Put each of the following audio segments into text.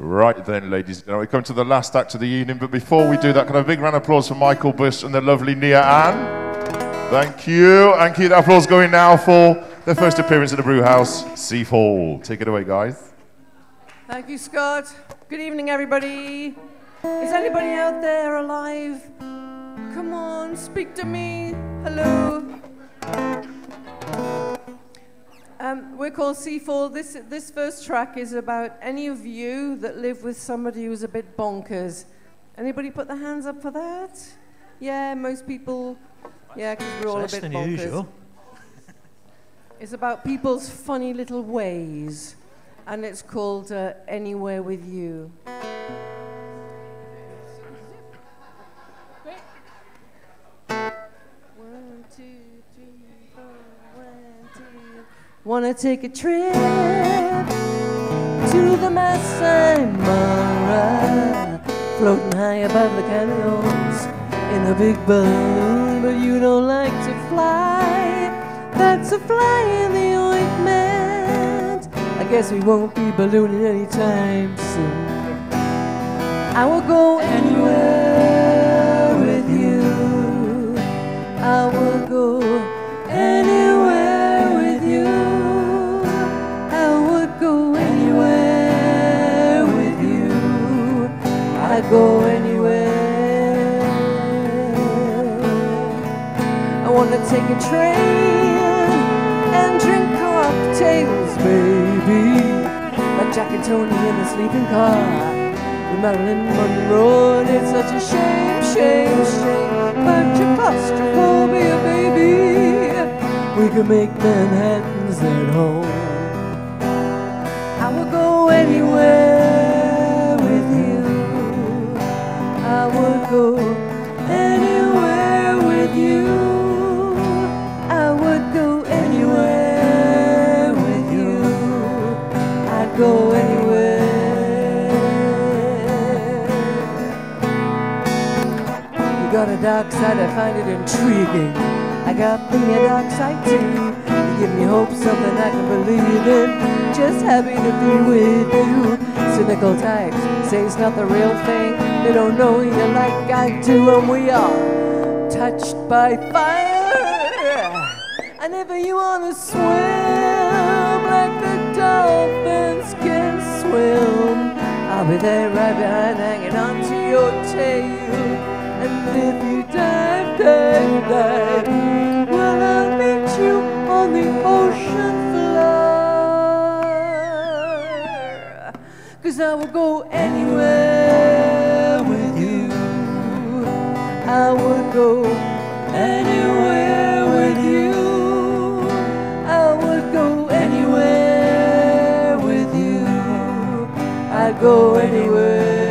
Right then, ladies and gentlemen, we come to the last act of the evening, but before we do that, can I have a big round of applause for Michael Bush and the lovely Nia Ann? Thank you, and keep that applause going now for their first appearance at the Brewhouse, Seafall. Take it away, guys. Thank you, Scott. Good evening, everybody. Is anybody out there alive? Come on, speak to me. Hello. We're called Seafall. This first track is about any of you that live with somebody who's a bit bonkers. Anybody put their hands up for that? Yeah, most people. Yeah, because we're all a bit bonkers. Usual. It's about people's funny little ways, and it's called Anywhere With You. Wanna take a trip to the Masai Mara, floating high above the canyons in a big balloon, but you don't like to fly. That's a fly in the ointment. I guess we won't be ballooning anytime soon. I will go anywhere with you. I will go anywhere with you. Go anywhere. I want to take a train and drink cocktails, baby, like Jack and Tony in a sleeping car with Marilyn Monroe. And it's such a shame, shame, shame, but your claustrophobia, baby. We could make Manhattans at home. I will go anywhere. I would go anywhere with you. I would go anywhere with you. I'd go anywhere. You got a dark side, I find it intriguing. I got me a dark side too. You give me hope, something I can believe in. Just happy to be with you. Cynical types say it's not the real thing. They don't know you like I do, and we are touched by fire. And if you wanna swim like the dolphins can swim, I'll be there right behind, hanging onto your tail. And if you dive, dive, dive, well, I'll meet you on the ocean floor. 'Cause I will go anywhere with you. I would go anywhere with you. I would go anywhere with you. I'd go anywhere.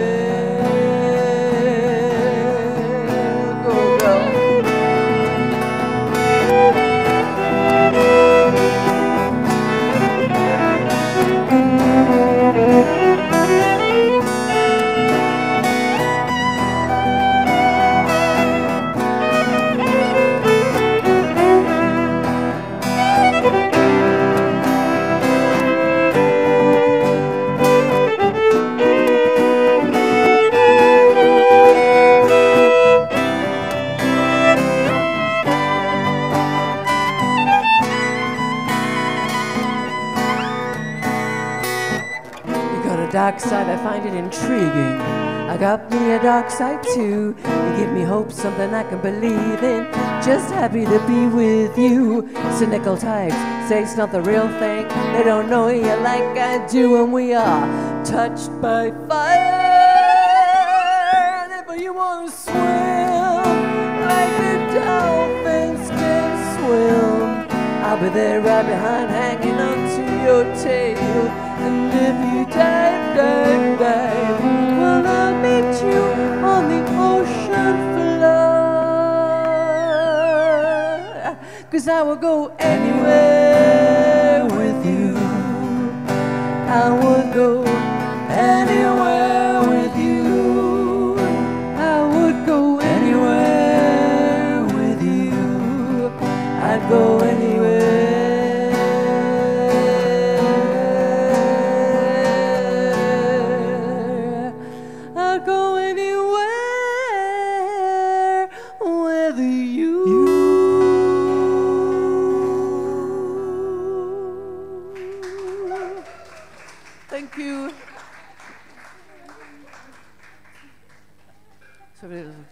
Dark side, I find it intriguing. I got me a dark side too. You give me hope, something I can believe in. Just happy to be with you. Cynical types say it's not the real thing. They don't know you like I do, and we are touched by fire. And if you want to swim like the dolphins can swim, I'll be there right behind, hanging onto your tail. And if you dive, dive, dive, well, I'll meet you on the ocean floor. 'Cause I will go anywhere with you. I would go anywhere with you. I would go anywhere with you. I'd go anywhere.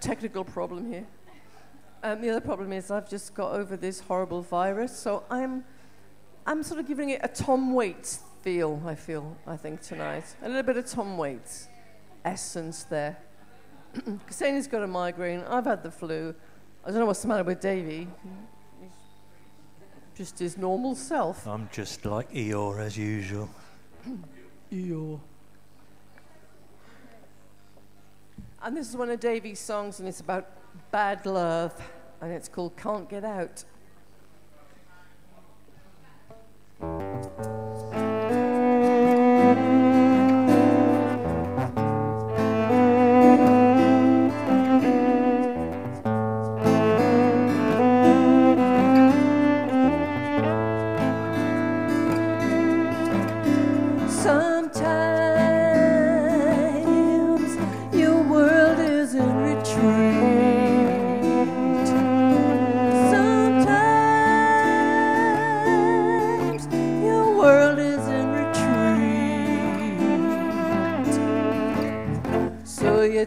technical problem here. The other problem is I've just got over this horrible virus, so I'm sort of giving it a Tom Waits feel, I think, tonight. A little bit of Tom Waits essence there. Ksenia's got a migraine, I've had the flu. I don't know what's the matter with Davey. He's just his normal self. I'm just like Eeyore as usual. Eeyore. And this is one of Davey's songs, and it's about bad love, and it's called Can't Get Out.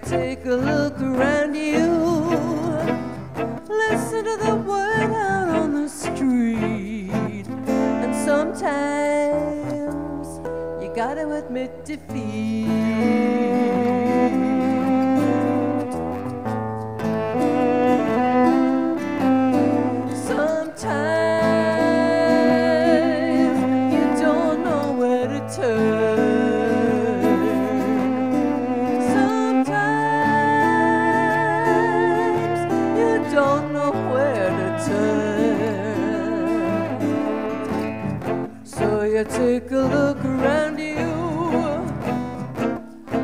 Take a look around you, listen to the word out on the street, and sometimes you gotta admit defeat. Sometimes you don't know where to turn. Don't know where to turn. So you take a look around you,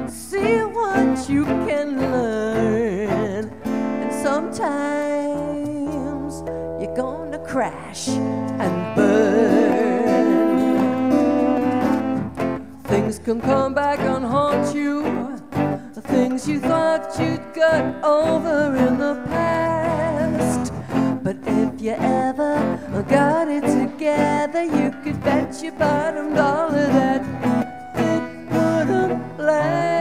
see what you can learn, and sometimes you're gonna crash and burn. Things can come back and haunt you, the things you thought you'd got over in the past. But if you ever got it together, you could bet your bottom dollar that it wouldn't last.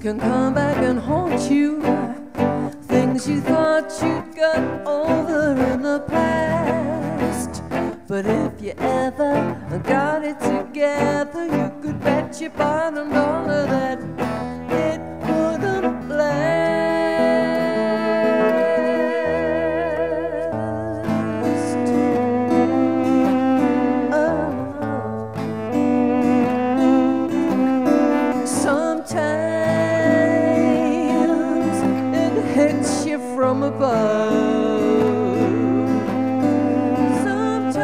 Can come back and haunt you, things you thought you'd got over in the past. But if you ever got it together, you could bet your bottom dollar that it wouldn't last. Sometimes hits you from above. Sometimes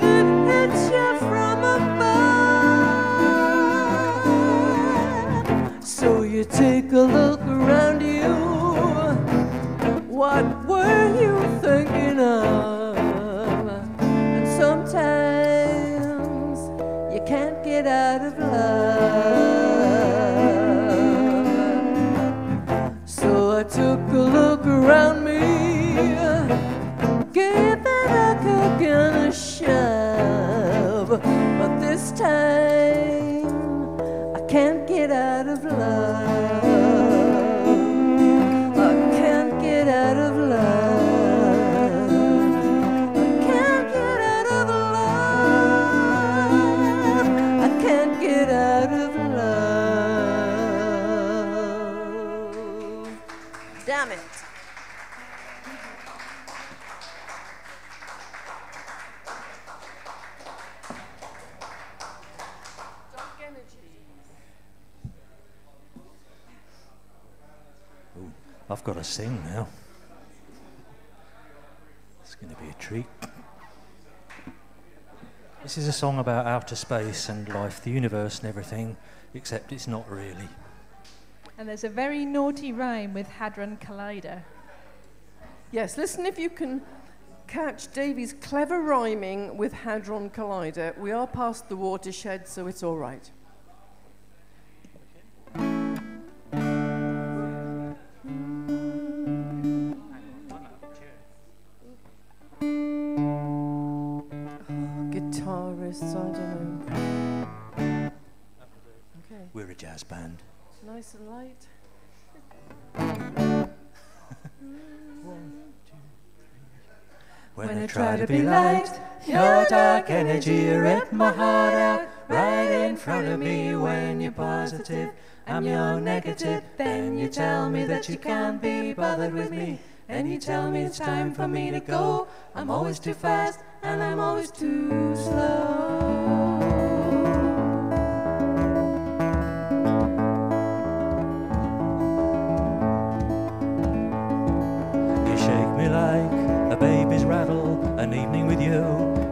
it hits you from above. So you take a look around you. What were you thinking of? And sometimes you can't get out of love. So I took a look around me, gave it a kick and a shove, but this time I can't get out of love. I can't get out of love. I can't get out of love. I can't get out of love. Damn it. Dark energy. I've got to sing now. It's going to be a treat. This is a song about outer space and life, the universe and everything, except it's not really. And there's a very naughty rhyme with Hadron Collider. Yes, listen if you can catch Davy's clever rhyming with Hadron Collider. We are past the watershed, so it's all right. Guitarists, I don't know. Okay. We're a jazz band. Nice and light. When I try to be light, your dark energy rip my heart out right in front of me. When you're positive, I'm your negative. Then you tell me that you can't be bothered with me. Then you tell me it's time for me to go. I'm always too fast and I'm always too slow. You shake me like a baby's rattle. An evening with you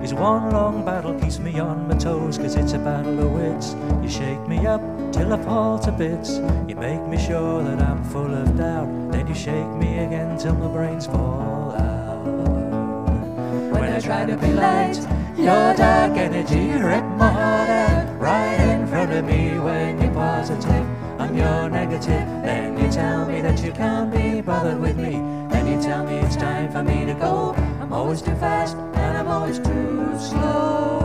is one long battle. Keeps me on my toes, 'cause it's a battle of wits. You shake me up till I fall to bits. You make me sure that I'm full of doubt. Then you shake me again till my brains fall out. When I try to be light, your dark energy rip my heart out right in front of me. When you're positive, I'm your negative. Then you tell me that you can't be bothered with me. Then you tell me it's time for me to go. I'm always too fast and I'm always too slow.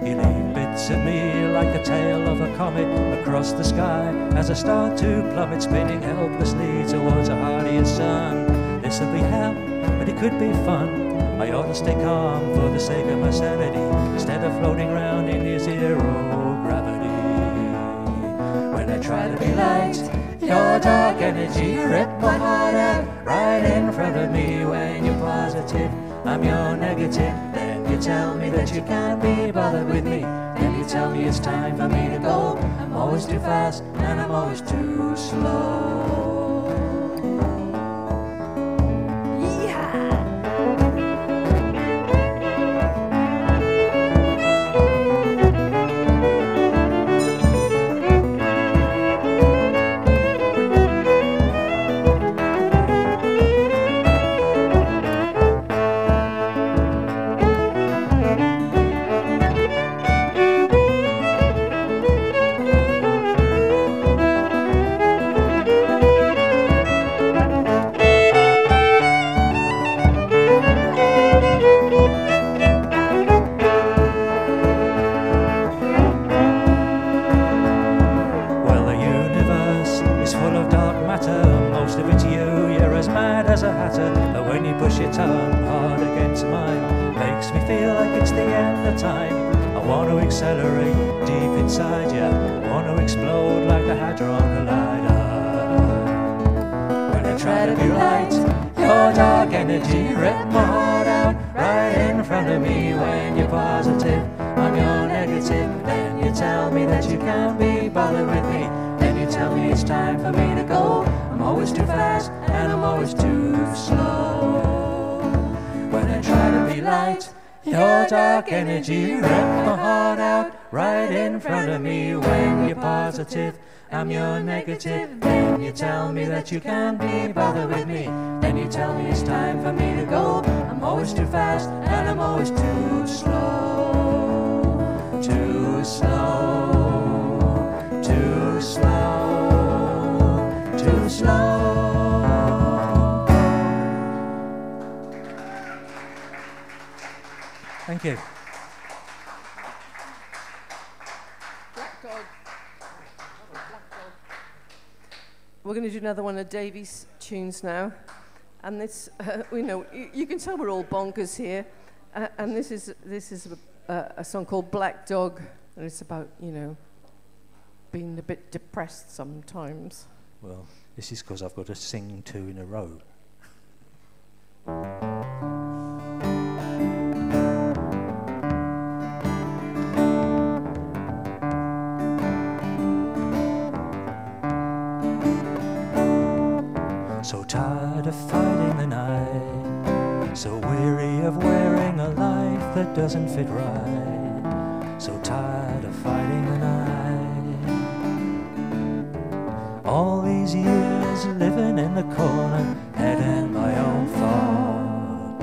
You leave bits of me like the tail of a comet across the sky as I start to plummet, spinning helplessly towards a hardier sun. This'll be hell, but it could be fun. I ought to stay calm for the sake of my sanity, instead of floating around in your zero gravity. When I try to be light, your dark energy rip my heart out right in front of me. When you're positive, I'm your negative. Then you tell me that you can't be bothered with me. Then you tell me it's time for me to go. I'm always too fast and I'm always too slow. Energy, rip my heart out right in front of me. When you're positive, I'm your negative. Then you tell me that you can't be bothered with me. Then you tell me it's time for me to go. I'm always too fast and I'm always too slow. Too slow. Too slow. Too slow. Thank you. We're going to do another one of Davy's tunes now, and this, you can tell we're all bonkers here, and this is a song called Black Dog, and it's about being a bit depressed sometimes. Well, this is because I've got to sing two in a row. So tired of fighting the night, so weary of wearing a life that doesn't fit right, so tired of fighting the night. All these years living in the corner, head in my own thought.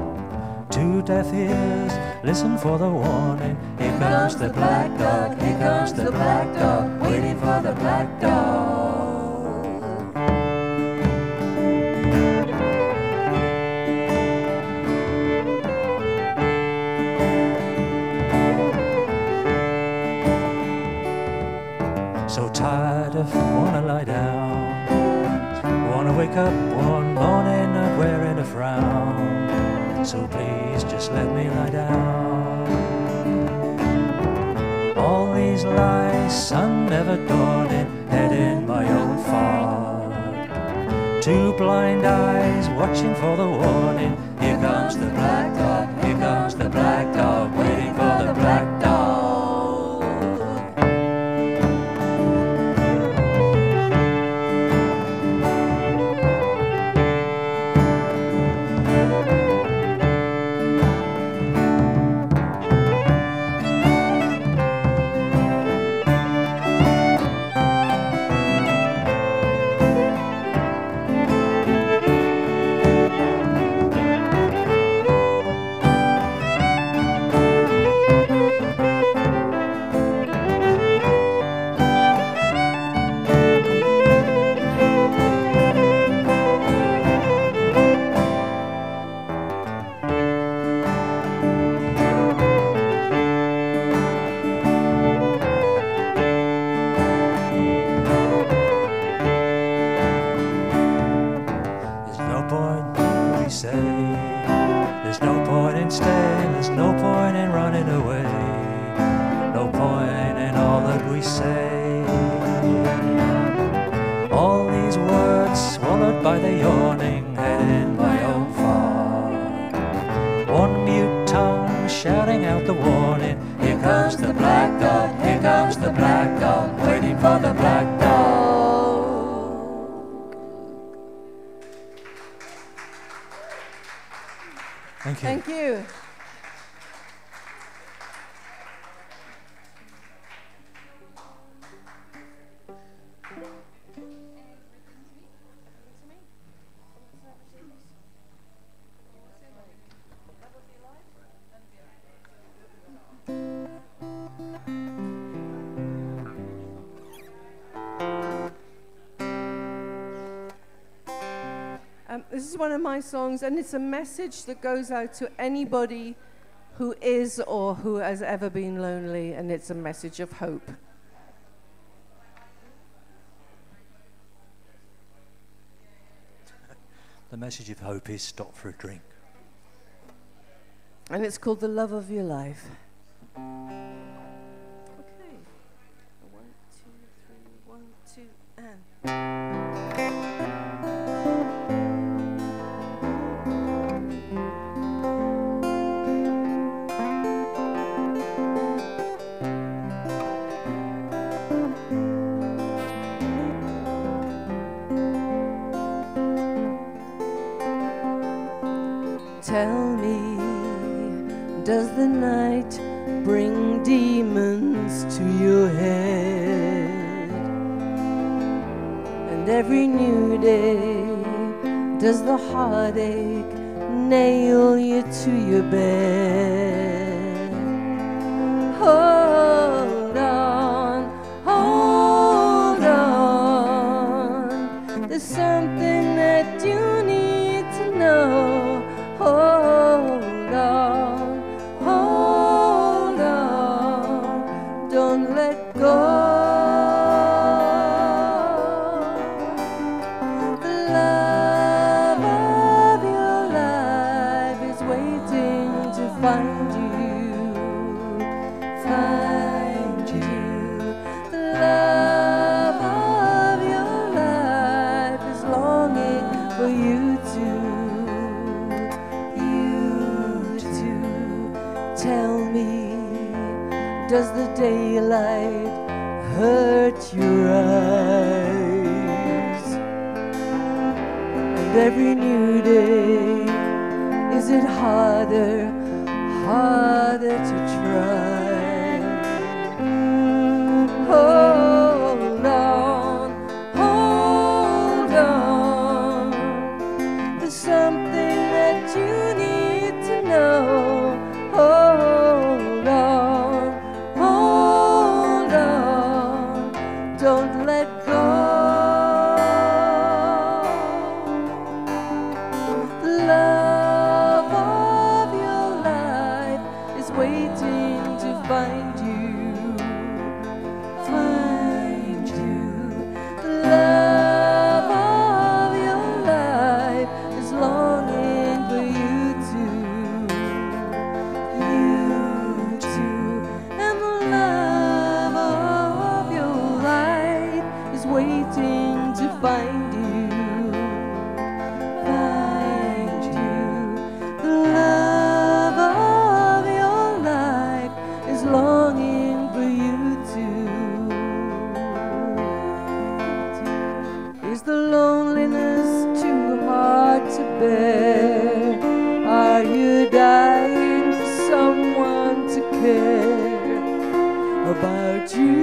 Two deaf ears, listen for the warning. Here comes the black dog, here comes the black dog, waiting for the black dog. So tired of wanna lie down, wanna wake up one morning not wearing a frown. So please just let me lie down. All these lies, sun never dawning, head in my own fog. Two blind eyes watching for the warning. Here comes the black dog, here comes the black dog, waiting for the black dog. There's no point in staying, there's no point in running away, no point in all that we say. All these words swallowed by the yawning head in my own fog. One mute tongue shouting out the warning. Here comes the black dog, here comes the black dog, waiting for the black dog. Thank you. Thank you. This is one of my songs, and it's a message that goes out to anybody who is or who has ever been lonely, and it's a message of hope. The message of hope is stop for a drink. And it's called The Love of Your Life. Okay. 1, 2, 3, 1, 2, and... Tell me, does the night bring demons to your head? And every new day, does the heartache nail you to your bed? Hold on, hold on. There's something that you need to know. Hold on, don't let go. The love of your life is waiting to find you, find you. The love of your life is longing for you to. Tell me, does the daylight hurt your eyes? And with every new day? Is it harder, harder to try? Hold on, hold on. There's something that you need to know. Hold on, don't let go. The love of your life is waiting to find you, find you. The love of your life is longing for you too, and the love of your life is waiting to find you. Longing for you too. Is the loneliness too hard to bear? Are you dying for someone to care about you?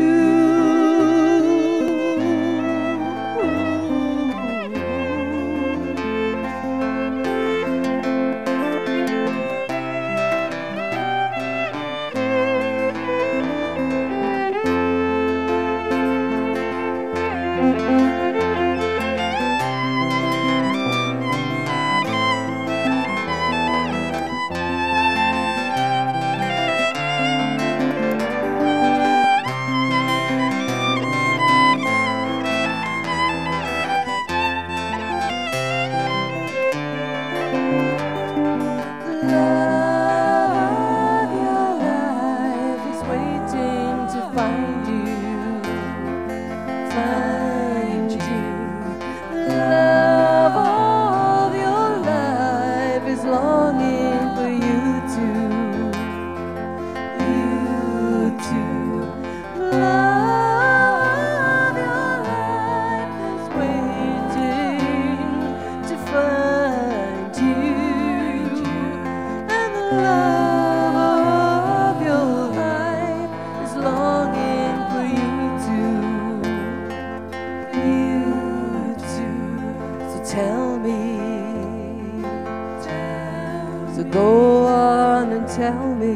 Tell me, so go on and tell me.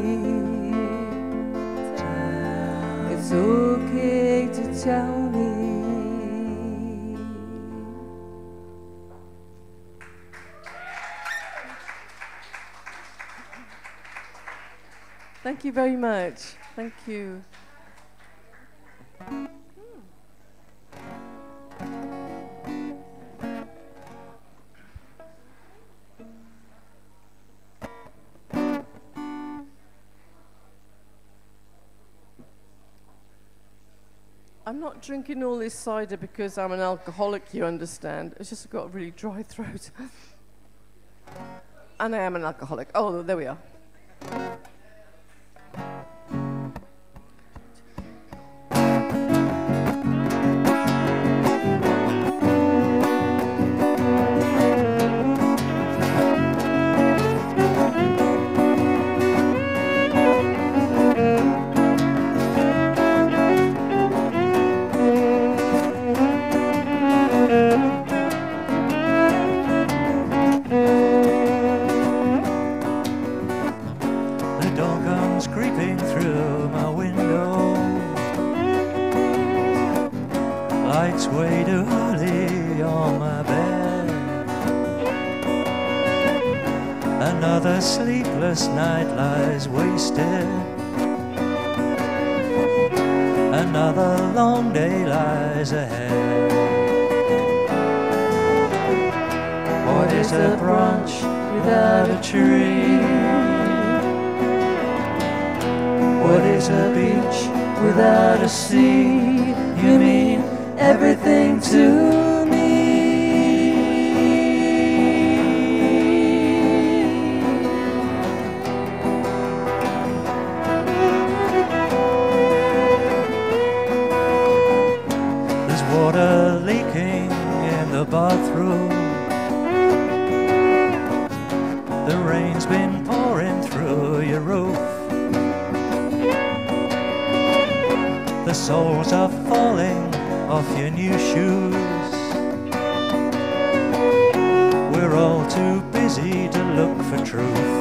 It's okay to tell me. Thank you very much. Thank you. I'm not drinking all this cider because I'm an alcoholic, you understand. It's just I've got a really dry throat. And I am an alcoholic. Oh, there we are. Creeping through my window, lights way too early on my bed. Another sleepless night lies wasted, another long day lies ahead. What is a branch without a tree? What is a beach without a sea? You mean everything to me. There's water leaking in the bathroom, The rain's been pouring through your roof. The soles are falling off your new shoes. We're all too busy to look for truth.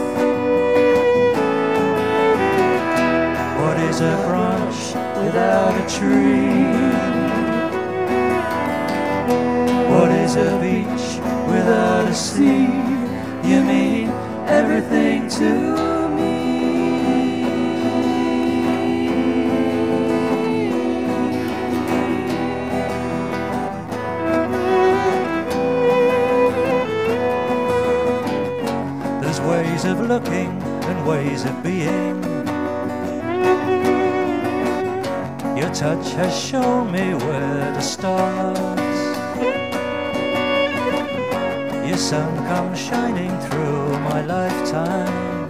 What is a branch without a tree? What is a beach without a sea? You mean everything to me. There's ways of looking and ways of being. Your touch has shown me where to start. Your sun comes shining through my lifetime,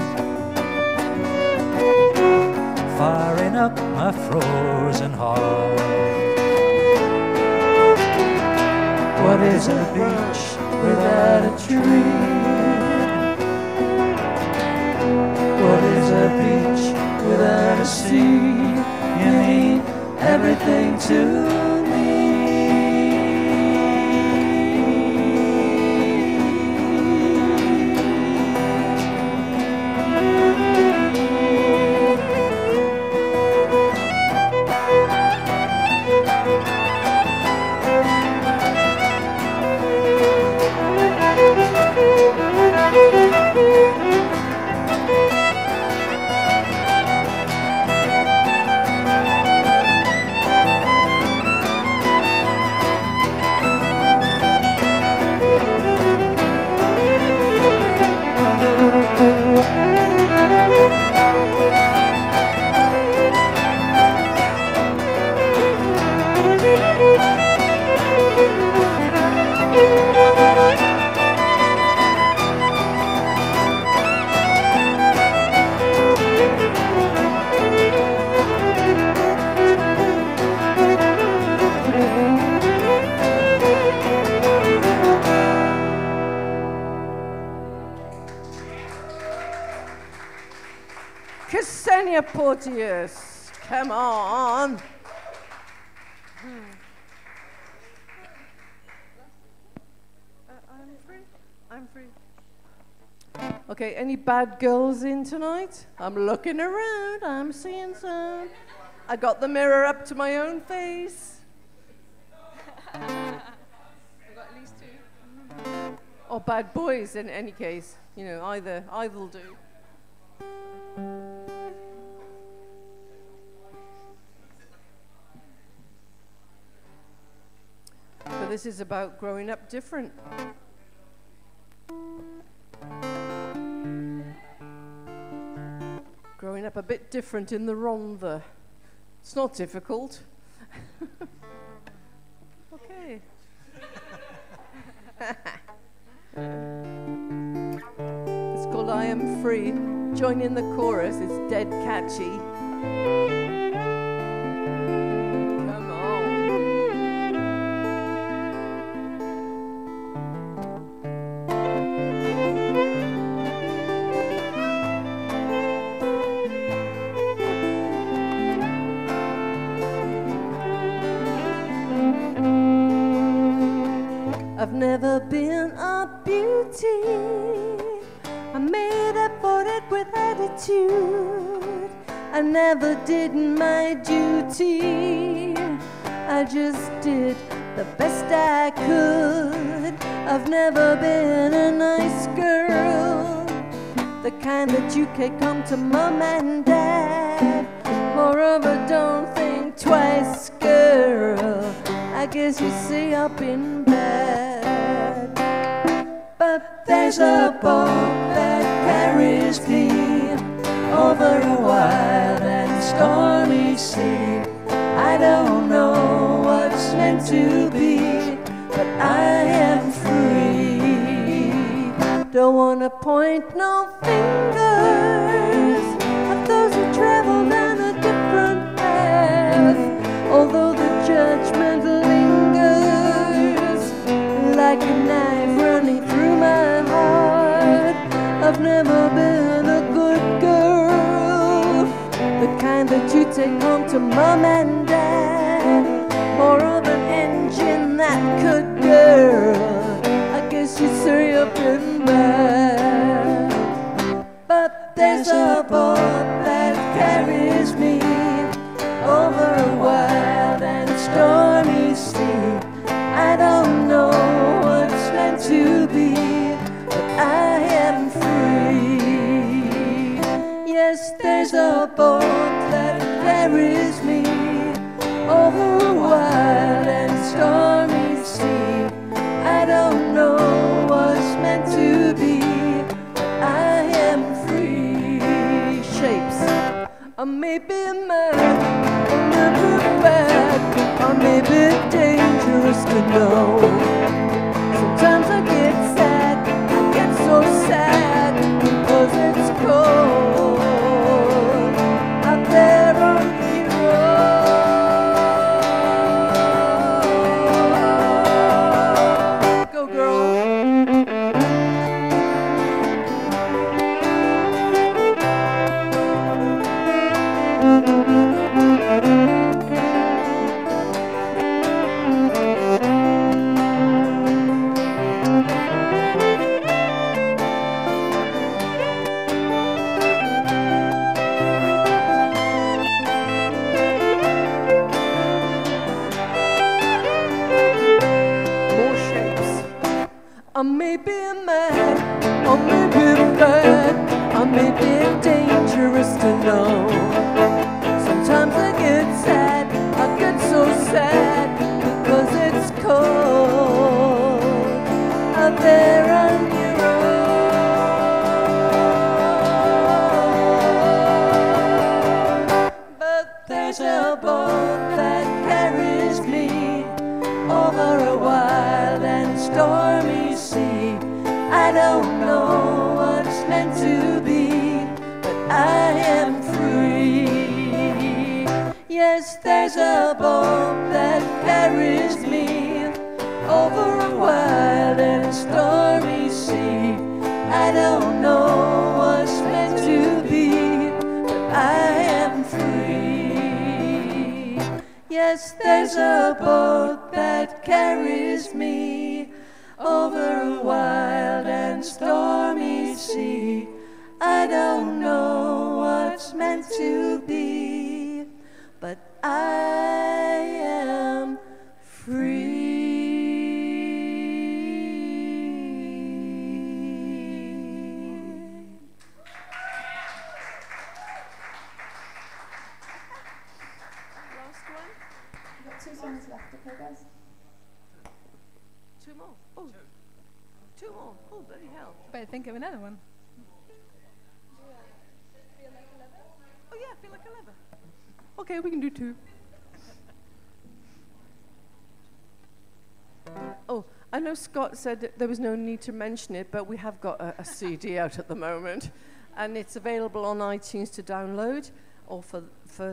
firing up my frozen heart. What is a beach without a tree? What is a beach without a sea? You mean everything to Porteous, come on. I'm free. Okay, any bad girls in tonight? I'm looking around, I'm seeing some. I got the mirror up to my own face. We've got at least two. Or bad boys in any case. You know, either'll do. But this is about growing up different. Growing up a bit different in the Rhondda. It's not difficult. Okay. It's called I Am Free. Join in the chorus, it's dead catchy. I've never been a beauty. I made up for it with attitude. I never did my duty. I just did the best I could. I've never been a nice girl, the kind that you can come to mom and dad. Moreover, don't think twice, girl. I guess you see I've been bad. But there's a boat that carries me over a wild and stormy sea. I don't know what's meant to be, but I am free. Don't wanna point no fingers at those who travel down a different path, although the judgment lingers like a knife running through my heart. I've never been a good girl, the kind that you take home to mom and dad. More of an engine that could, girl. I guess you'd say I've been bad. But there's a boat that carries me over a wild and stormy sea. I don't know what's meant to be, but I am free. Yes, there's a boat that carries me over a wild and stormy sea. I don't know what's meant to be, but I am free. Shapes. I may be mad, I may be bad, I may be dangerous to know. Sometimes I get sad, I get so sad because it's cold out there on the road. Go, girl. I may be mad, I may be bad, I may be dangerous to know. Sometimes I get sad, I get so sad because it's cold out there on your own. But there's a boat that carries me over a wild and stormy sea. I don't know what's meant to be, but I am free. Yes, there's a boat that carries me over a wild and stormy sea. I don't know what's meant to be, but I am free. Yes, there's a boat that carries me over a wild and stormy sea. I don't know what's meant to be, but I am free. Last one. We've got 2 songs left, okay, guys? 2 more. Oh, 2 more. Oh, bloody hell. Better think of another one. Oh yeah, feel like a leather. Okay, we can do 2. Oh, I know Scott said that there was no need to mention it, but we have got a CD out at the moment, and it's available on iTunes to download, or for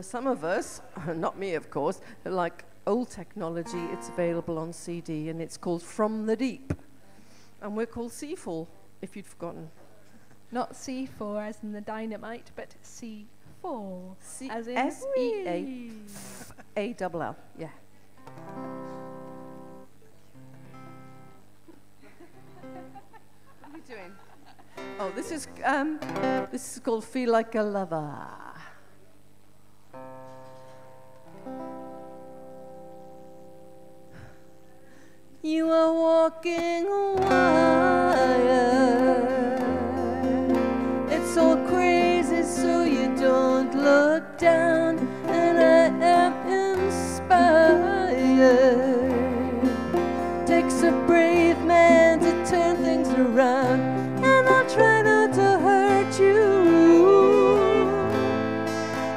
some of us, not me of course, who like old technology, it's available on CD, and it's called From the Deep. And we're called Seafall, if you'd forgotten. Not C4 as in the dynamite, but C4 as in S-E-A-L-L, yeah. What are you doing? Oh, this is called Feel Like a Lover. You are walking a wire. It's all crazy, so you don't look down. And I am inspired. Takes a brave man to turn things around, and I'll try not to hurt you.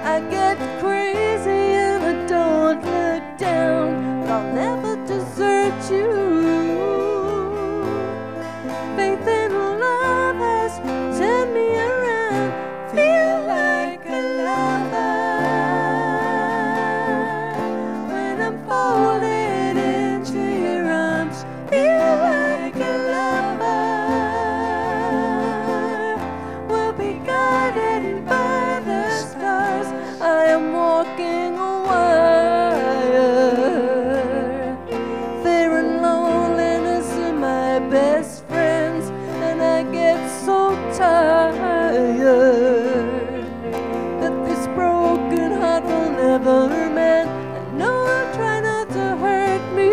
I get crazy and I don't look down, but I'll never desert you. best friends, and I get so tired that this broken heart will never mend. I know I'll try not to hurt me.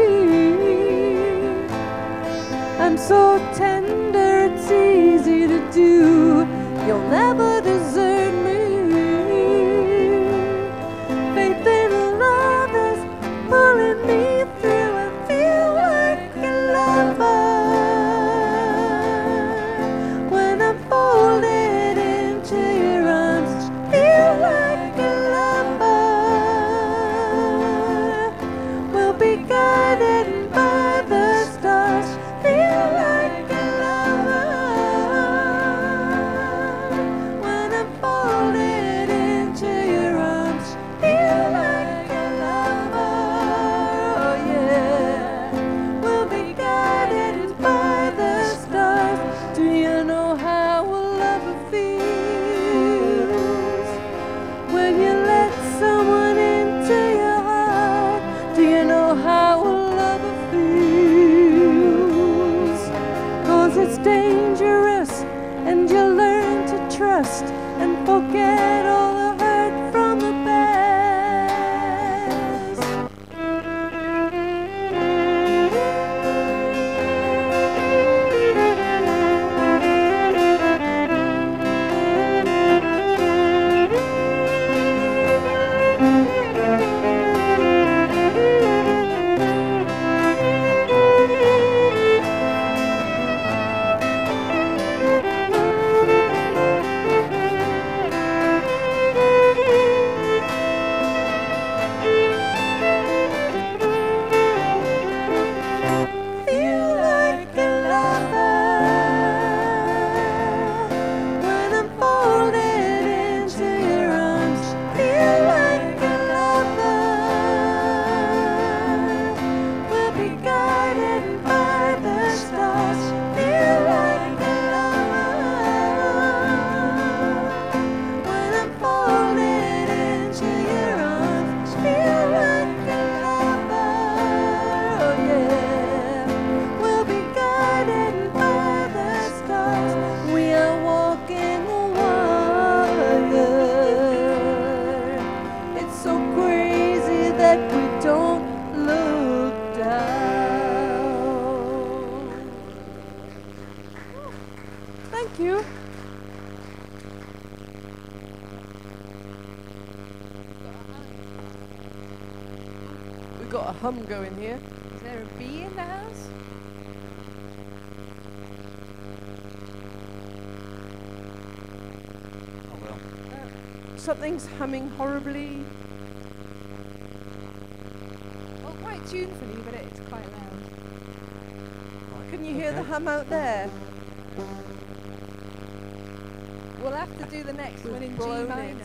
I'm so tender, it's easy to do. You'll never desert me. Faith in love is pulling me through. I feel like a lover when I'm folded into your arms. Feel like a lover. We'll be guided by the stars. Feel like a lover when I'm folded into your arms. Feel like a lover, oh yeah. We'll be guided by the stars. Do you know how a lover feels when you let someone into your heart? Do you know how a lover feels? 'Cause it's dangerous, and you learn to trust and forget all the hurt from the past. Feel like a lover when I'm folded into your arms. Feel like a lover. We'll be guided by the stars. Feel like a lover when I'm folded into your arms. Feel like a lover, oh yeah. We'll be guided by the stars. We are walking on water. It's so crazy that we don't look down. Thank you. We got a hum going here. Is there a bee in the house? Oh well. Something's humming horribly. Well, quite tunefully, but it's quite loud. Right, Can you hear the okay. hum out there? We'll have to do the next one in G blown minor. it.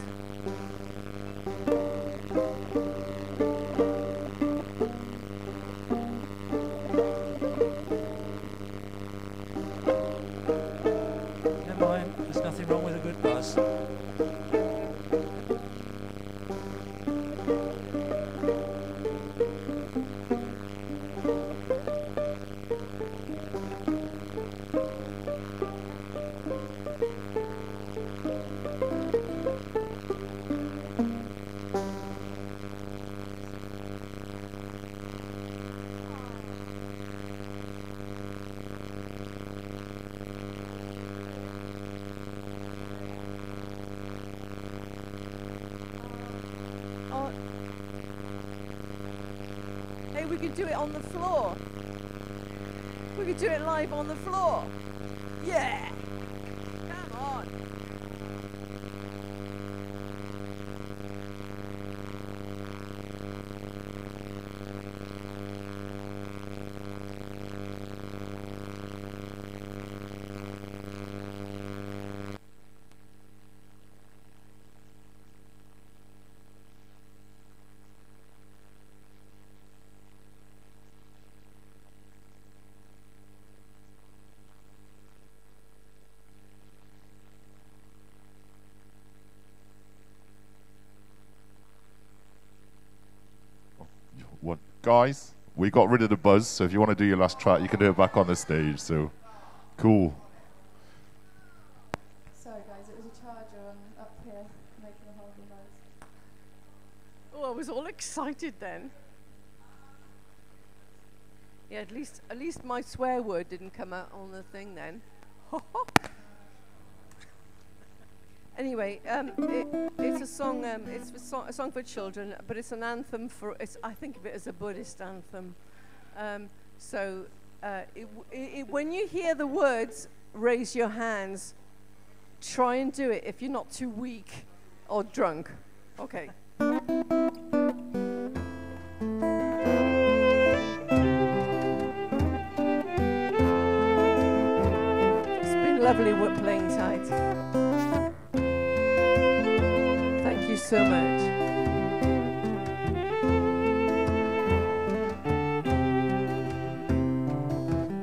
Never mind, there's nothing wrong with a good buzz. Oh. Hey, we could do it on the floor. We could do it live on the floor. Yeah. Come on. What, guys? We got rid of the buzz, so if you want to do your last track, you can do it back on the stage. So Cool. Sorry guys, it was a charger on up here making a horrible noise. Oh, I was all excited then. Yeah, at least my swear word didn't come out on the thing then. Anyway, it's a song. It's a song for children, but it's an anthem for. I think of it as a Buddhist anthem. When you hear the words, raise your hands. Try and do it if you're not too weak or drunk. Okay. Lovely playing tight. Thank you so much.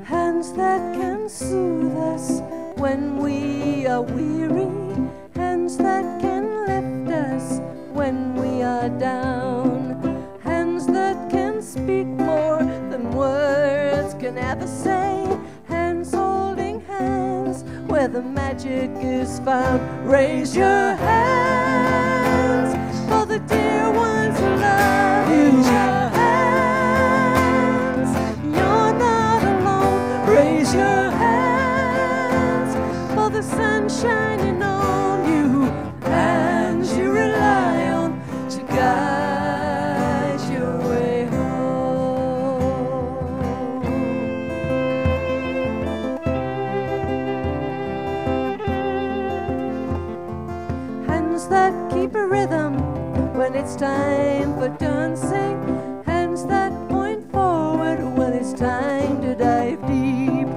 Hands that can soothe us when we are weary, hands that can lift us when we are down, hands that can speak more than words can ever say, hands holding hands where the magic is found. Raise your hands for the dear ones who love you. Raise your hands, you're not alone. Raise your hands for the sun shining on you, hands you rely on to guide your way home. Hands that keep a rhythm when it's time for dancing, hands that point forward when it's time to dive deep,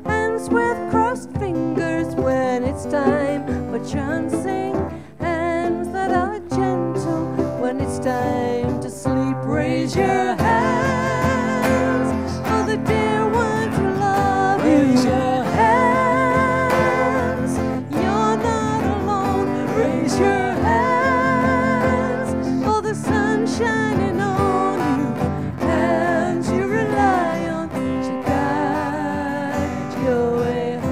hands with crossed fingers when it's time for chancing, hands that are gentle when it's time to sleep. Raise your hands for the dear ones who love you. Raise your hands, you're not alone. Raise your hands for the sun shining on you, hands you rely on to guide your way home.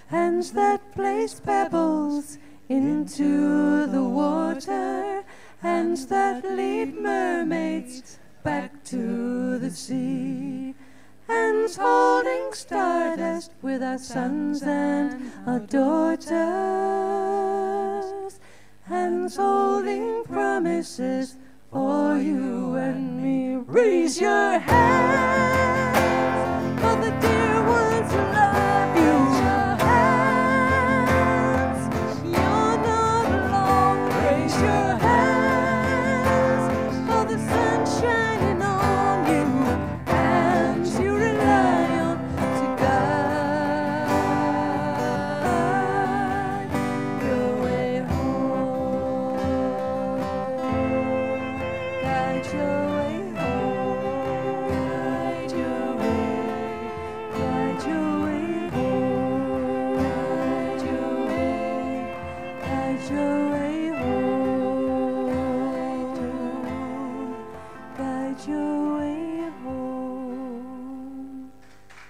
Hands that place pebbles into the water, hands that lead mermaids back to the sea, hands holding stardust with our sons and our daughters, hands holding promises for you and me. Raise your hands for the dear ones who love you. You're not alone. Raise your hands for the sun shining on you, hands you rely on to guide your way home. Guide your way home. Guide your way. Guide your way home. Guide your way. Guide your way home. Guide your way home.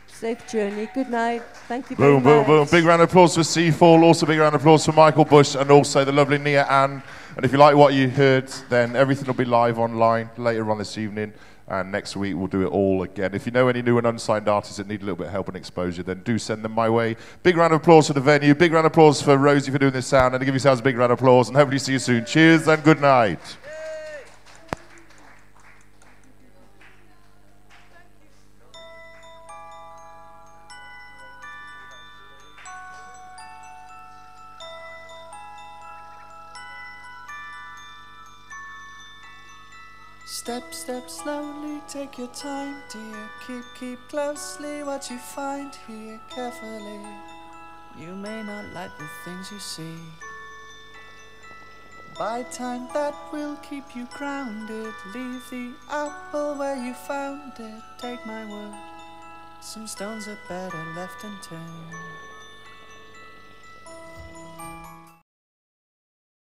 Safe journey. Good night. Thank you very Boom, much. boom, boom. Big round of applause for Seafall. Also big round of applause for Michael Bush and also the lovely Nia Ann. And if you like what you heard, then everything will be live online later on this evening. And next week we'll do it all again. If you know any new and unsigned artists that need a little bit of help and exposure, then do send them my way. Big round of applause for the venue. Big round of applause for Rosie for doing this sound. And give yourselves a big round of applause. And hopefully see you soon. Cheers and good night. Step, step slowly, take your time, dear. Keep closely what you find here carefully. You may not like the things you see, Bide time that will keep you grounded. Leave the apple where you found it. Take my word, some stones are better left unturned.